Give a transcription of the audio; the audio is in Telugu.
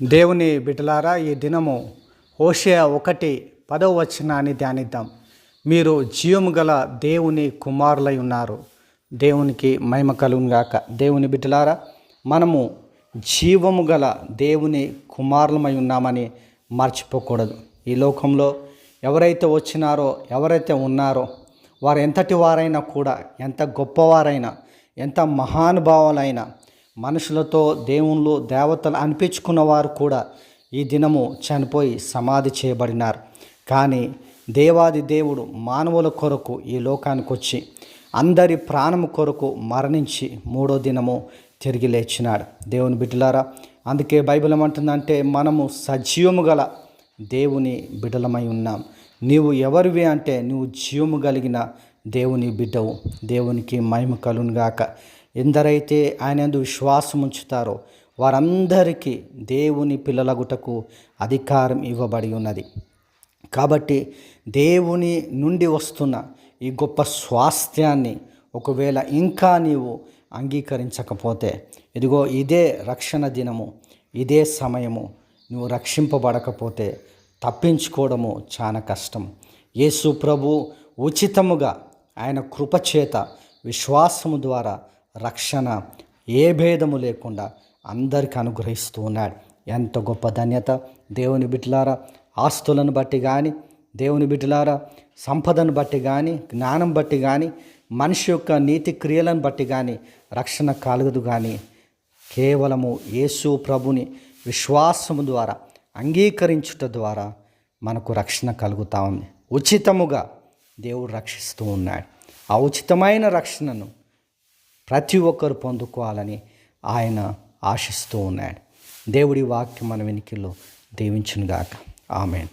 దేవుని బిడ్డలారా, ఈ దినము హోషేయ 1:10 ధ్యానిద్దాం. మీరు జీవము గల దేవుని కుమారులై ఉన్నారు. దేవునికి మహిమ కలుగును గాక. దేవుని బిడ్డలారా, మనము జీవము గల దేవుని కుమారులమై ఉన్నామని మర్చిపోకూడదు. ఈ లోకంలో ఎవరైతే వచ్చినారో, ఎవరైతే ఉన్నారో, వారు ఎంతటి వారైనా కూడా, ఎంత గొప్పవారైనా, ఎంత మహానుభావులైనా, మనుషులతో దేవుళ్ళు దేవతలు అనిపించుకున్న వారు కూడా ఈ దినము చనిపోయి సమాధి చేయబడినారు. కానీ దేవాది దేవుడు మానవుల కొరకు ఈ లోకానికి వచ్చి అందరి ప్రాణము కొరకు మరణించి 3వ దినము తిరిగి లేచినాడు. దేవుని బిడ్డలారా, అందుకే బైబిల్ ఏమంటుందంటే, మనము సజీవము గల దేవుని బిడ్డలమై ఉన్నాం. నీవు ఎవరివి అంటే, నువ్వు జీవము కలిగిన దేవుని బిడ్డవు. దేవునికి మహిమ కలుగును గాక. ఎందరైతే ఆయన యందు విశ్వాసం ఉంచుతారో వారందరికీ దేవుని పిల్లలగుటకు అధికారం ఇవ్వబడి ఉన్నది. కాబట్టి దేవుని నుండి వస్తున్న ఈ గొప్ప స్వాస్థ్యాన్ని ఒకవేళ ఇంకా నీవు అంగీకరించకపోతే, ఇదిగో ఇదే రక్షణ దినము, ఇదే సమయము. నువ్వు రక్షింపబడకపోతే తప్పించుకోవడము చాలా కష్టం. యేసు ప్రభు ఉచితముగా ఆయన కృపచేత విశ్వాసము ద్వారా రక్షణ ఏ భేదము లేకుండా అందరికి అనుగ్రహిస్తూ ఉన్నాడు. ఎంత గొప్ప ధన్యత! దేవుని బిడ్డలారా, ఆస్తులను బట్టి కానీ, దేవుని బిడ్డలారా, సంపదను బట్టి కానీ, జ్ఞానం బట్టి కానీ, మనిషి యొక్క నీతి క్రియలను బట్టి కానీ రక్షణ కలగదు. కానీ కేవలము యేసు ప్రభుని విశ్వాసము ద్వారా అంగీకరించుట ద్వారా మనకు రక్షణ కలుగుతూ ఉంది. ఉచితముగా దేవుడు రక్షిస్తూ ఉన్నాడు. ఆ ఉచితమైన రక్షణను ప్రతి ఒక్కరు పొందుకోవాలని ఆయన ఆశిస్తూ ఉన్నాడు. దేవుడి వాక్యం మన వెనుకల్లో దీవించును గాక. ఆమేన్.